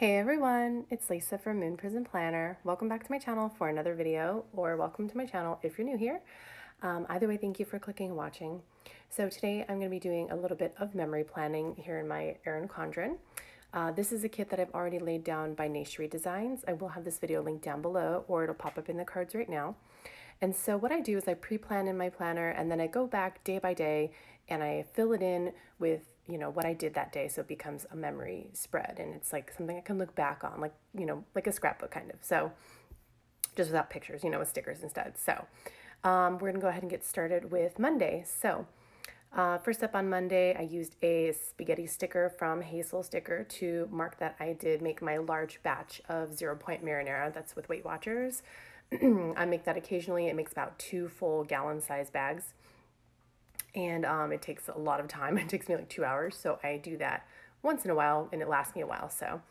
Hey everyone, it's Lisa from Moon Prism Planner. Welcome back to my channel for another video, or welcome to my channel if you're new here. Either way, thank you for clicking and watching. So today I'm going to be doing a little bit of memory planning here in my Erin Condren. This is a kit that I've already laid down by Sherie Designs. I will have this video linked down below, or it'll pop up in the cards right now. And so what I do is I pre-plan in my planner, and then I go back day by day and I fill it in with, what I did that day, so it becomes a memory spread, and it's like something I can look back on, like, like a scrapbook kind of. So just without pictures, with stickers instead. So we're gonna go ahead and get started with Monday. So first up on Monday, I used a spaghetti sticker from Hazel Sticker to mark that I did make my large batch of 0-point marinara. That's with Weight Watchers. I make that occasionally. It makes about 2 full gallon size bags. And it takes a lot of time. It takes me like 2 hours. So I do that once in a while, and it lasts me a while. So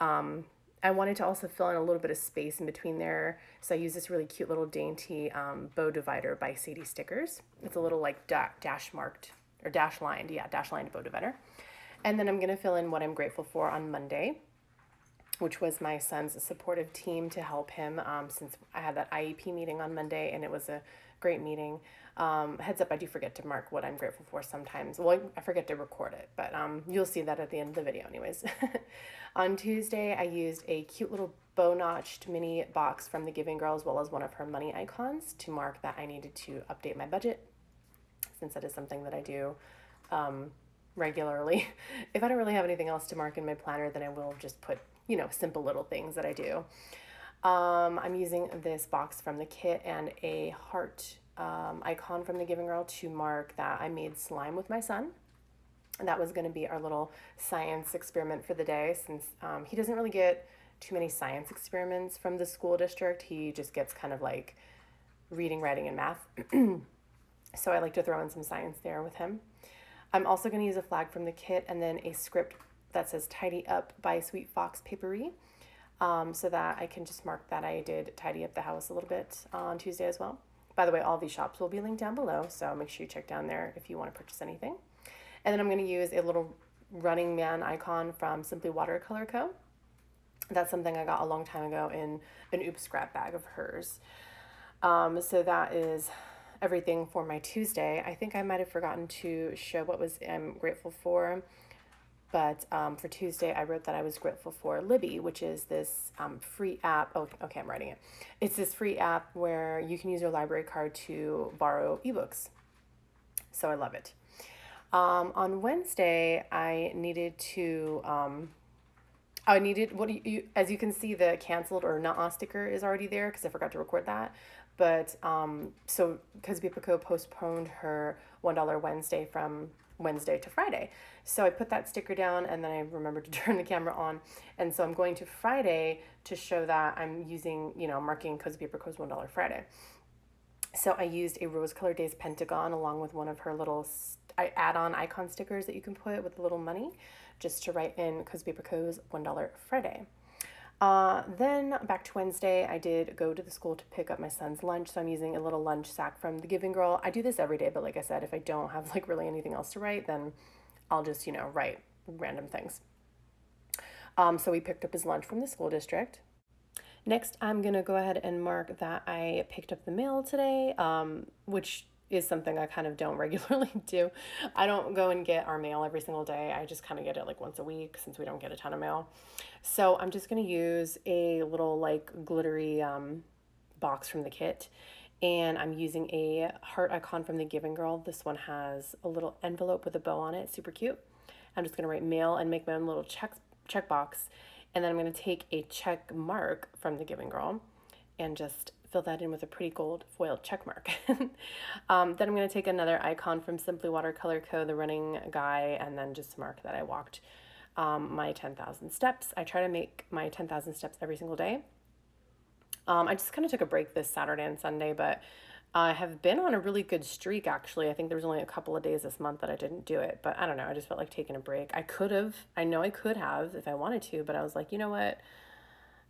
I wanted to also fill in a little bit of space in between there. So I use this really cute little dainty bow divider by Sadie Stickers. It's a little like dash marked, or dash lined. Yeah, dash lined bow divider. And then I'm going to fill in what I'm grateful for on Monday, which was my son's supportive team to help him since I had that IEP meeting on Monday, and it was a great meeting. Heads up, I do forget to mark what I'm grateful for sometimes. Well, I forget to record it, but you'll see that at the end of the video anyways. On Tuesday, I used a cute little bow-notched mini box from the Giving Girl, as well as one of her money icons, to mark that I needed to update my budget, since that is something that I do regularly. If I don't really have anything else to mark in my planner, then I will just put, simple little things that I do. I'm using this box from the kit and a heart icon from the Giving Girl to mark that I made slime with my son. And that was going to be our little science experiment for the day, since he doesn't really get too many science experiments from the school district. He just gets kind of like reading, writing, and math. So I like to throw in some science there with him. I'm also going to use a flag from the kit and then a script that says Tidy Up by Sweet Fox Papery, so that I can just mark that I did tidy up the house a little bit on Tuesday as well. By the way, all these shops will be linked down below, so make sure you check down there if you want to purchase anything. And then I'm going to use a little running man icon from Simply Watercolor Co. That's something I got a long time ago in an Oops scrap bag of hers. So that is everything for my Tuesday. I think I might have forgotten to show what I'm grateful for. But for Tuesday, I wrote that I was grateful for Libby, which is this free app. Oh, okay, I'm writing it. It's this free app where you can use your library card to borrow ebooks. So I love it. On Wednesday, I needed as you can see, the canceled or not sticker is already there because I forgot to record that. But so because Bipico postponed her $1 Wednesday from Wednesday to Friday. So I put that sticker down, and then I remembered to turn the camera on. And so I'm going to Friday to show that I'm using, marking Cozy Paper Co's $1 Friday. So I used a Rose Colored Days Pentagon along with one of her little add-on icon stickers that you can put with a little money, just to write in Cozy Paper Co's $1 Friday. Then back to Wednesday, I did go to the school to pick up my son's lunch. So I'm using a little lunch sack from the Giving Girl. I do this every day, but like I said, if I don't have like really anything else to write, then I'll just, write random things. So we picked up his lunch from the school district. Next, I'm going to go ahead and mark that I picked up the mail today, which is something I kind of don't regularly do. I don't go and get our mail every single day. I just kind of get it like once a week, since we don't get a ton of mail. So I'm just going to use a little like glittery box from the kit. And I'm using a heart icon from the Giving Girl. This one has a little envelope with a bow on it. Super cute. I'm just going to write mail and make my own little check box. And then I'm going to take a check mark from the Giving Girl and just fill that in with a pretty gold foiled check mark. Then I'm going to take another icon from Simply Watercolor Co., the running guy, and then just mark that I walked my 10,000 steps. I try to make my 10,000 steps every single day. I just kind of took a break this Saturday and Sunday, but I have been on a really good streak, actually. I think there was only a couple of days this month that I didn't do it, but I don't know. I just felt like taking a break. I know I could have if I wanted to, but I was like, you know what?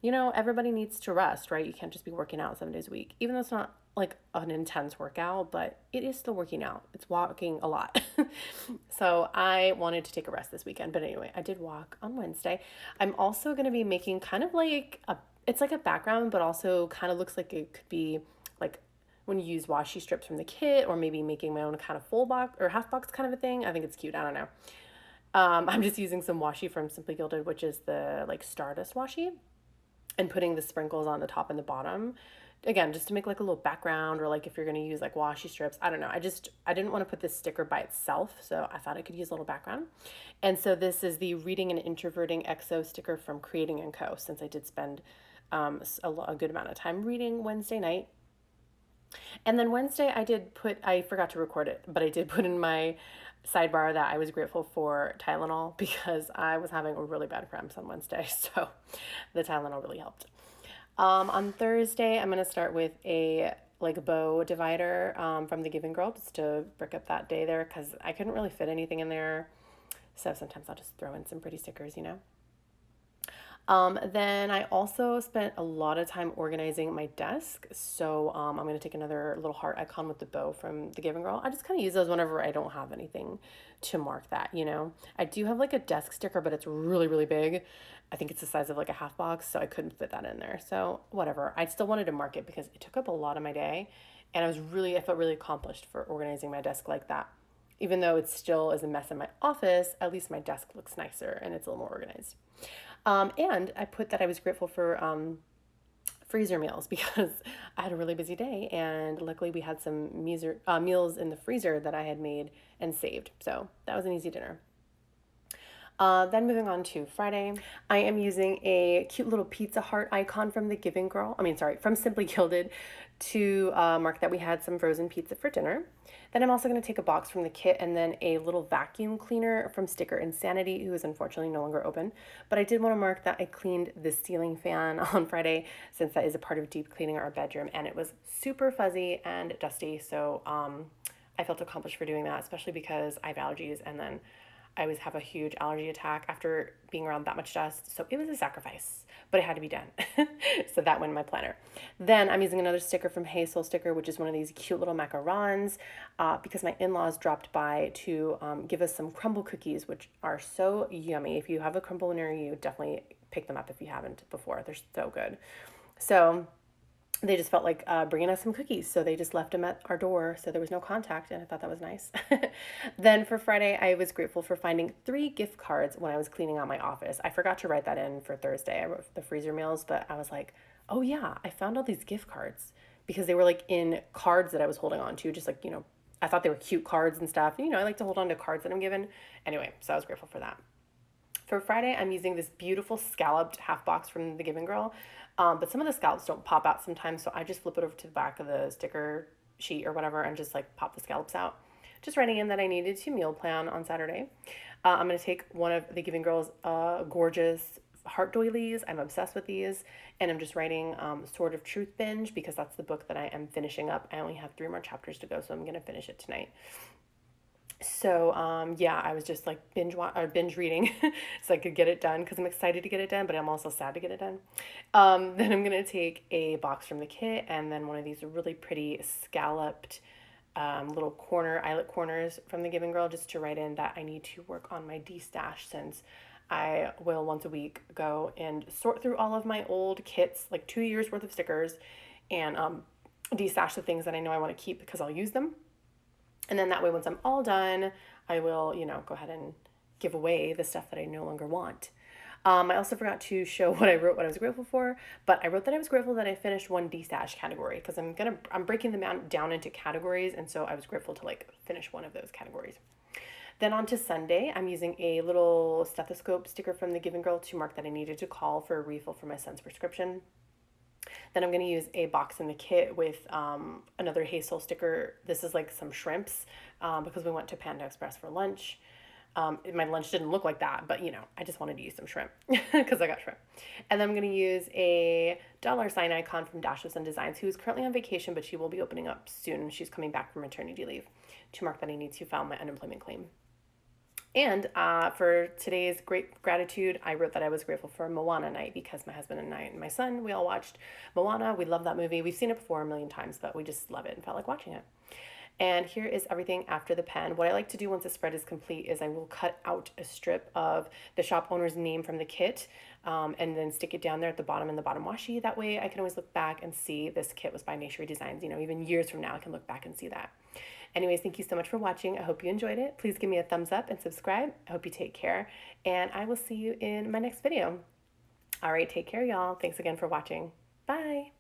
everybody needs to rest, right? You can't just be working out 7 days a week, even though it's not like an intense workout, but it is still working out. It's walking a lot. So I wanted to take a rest this weekend. But anyway, I did walk on Wednesday. I'm also going to be making kind of like it's like a background, but also kind of looks like it could be like when you use washi strips from the kit, or maybe making my own kind of full box or half box kind of a thing. I think it's cute. I don't know. I'm just using some washi from Simply Gilded, which is the like Stardust washi, and putting the sprinkles on the top and the bottom. Again, just to make like a little background, or like if you're going to use like washi strips, I don't know. I didn't want to put this sticker by itself, so I thought I could use a little background. And so this is the Reading and Introverting XO sticker from Creating & Co. Since I did spend a good amount of time reading Wednesday night. And then Wednesday I forgot to record it, but I did put in my sidebar that I was grateful for Tylenol because I was having really bad cramps on Wednesday. So the Tylenol really helped. On Thursday, I'm going to start with a like bow divider from the Giving Girl, just to break up that day there, because I couldn't really fit anything in there. So sometimes I'll just throw in some pretty stickers, Then I also spent a lot of time organizing my desk. So I'm going to take another little heart icon with the bow from the Giving Girl. I just kind of use those whenever I don't have anything to mark that, I do have like a desk sticker, but it's really, really big. I think it's the size of like a half box, so I couldn't fit that in there. So whatever. I still wanted to mark it because it took up a lot of my day. And I felt really accomplished for organizing my desk like that. Even though it still is a mess in my office, at least my desk looks nicer and it's a little more organized. And I put that I was grateful for freezer meals because I had a really busy day, and luckily we had some meals in the freezer that I had made and saved. So that was an easy dinner. Then moving on to Friday, I am using a cute little pizza heart icon from the Giving Girl. From Simply Gilded, to mark that we had some frozen pizza for dinner. Then I'm also going to take a box from the kit and then a little vacuum cleaner from Sticker Insanity, who is unfortunately no longer open. But I did want to mark that I cleaned the ceiling fan on Friday, since that is a part of deep cleaning our bedroom, and it was super fuzzy and dusty. So I felt accomplished for doing that, especially because I have allergies, and then I always have a huge allergy attack after being around that much dust. So it was a sacrifice, but it had to be done. So that went in my planner. Then I'm using another sticker from Hey Soul Sticker, which is one of these cute little macarons, because my in-laws dropped by to give us some crumble cookies, which are so yummy. If you have a crumble near you, definitely pick them up if you haven't before. They're so good. So they just felt like bringing us some cookies. So they just left them at our door. So there was no contact, and I thought that was nice. Then for Friday, I was grateful for finding 3 gift cards when I was cleaning out my office. I forgot to write that in for Thursday. I wrote the freezer meals, but I was like, oh yeah, I found all these gift cards because they were like in cards that I was holding on to. Just like, I thought they were cute cards and stuff. I like to hold on to cards that I'm given. Anyway, so I was grateful for that. For Friday, I'm using this beautiful scalloped half box from the Giving Girl. But some of the scallops don't pop out sometimes, so I just flip it over to the back of the sticker sheet or whatever and just like pop the scallops out. Just writing in that I needed to meal plan on Saturday. I'm going to take one of the Giving Girl's gorgeous heart doilies. I'm obsessed with these. And I'm just writing Sword of Truth Binge because that's the book that I am finishing up. I only have 3 more chapters to go, so I'm going to finish it tonight. So, I was just like binge reading so I could get it done because I'm excited to get it done, but I'm also sad to get it done. Then I'm going to take a box from the kit and then one of these really pretty scalloped little eyelet corners from the Giving Girl, just to write in that I need to work on my de-stash, since I will once a week go and sort through all of my old kits, like 2 years worth of stickers, and de-stash the things that I know I want to keep because I'll use them. And then that way, once I'm all done, I will, go ahead and give away the stuff that I no longer want. I also forgot to show what I wrote, what I was grateful for, but I wrote that I was grateful that I finished one de-stash category because I'm breaking them down into categories. And so I was grateful to finish one of those categories. Then on to Sunday, I'm using a little stethoscope sticker from the Giving Girl to mark that I needed to call for a refill for my son's prescription. Then I'm going to use a box in the kit with another Hey Soul sticker. This is like some shrimps because we went to Panda Express for lunch. My lunch didn't look like that, but I just wanted to use some shrimp because I got shrimp. And then I'm going to use a $ icon from Dash of Sun Designs, who is currently on vacation, but she will be opening up soon. She's coming back from maternity leave, to mark that I need to file my unemployment claim. And for today's great gratitude, I wrote that I was grateful for Moana night because my husband and I and my son, we all watched Moana. We love that movie. We've seen it before a million times, but we just love it and felt like watching it. And here is everything after the pen. What I like to do once the spread is complete is I will cut out a strip of the shop owner's name from the kit, and then stick it down there at the bottom in the bottom washi. That way I can always look back and see this kit was by Sherie Designs. You know, even years from now I can look back and see that. Anyways, thank you so much for watching. I hope you enjoyed it. Please give me a thumbs up and subscribe. I hope you take care, and I will see you in my next video. All right, take care, y'all. Thanks again for watching. Bye.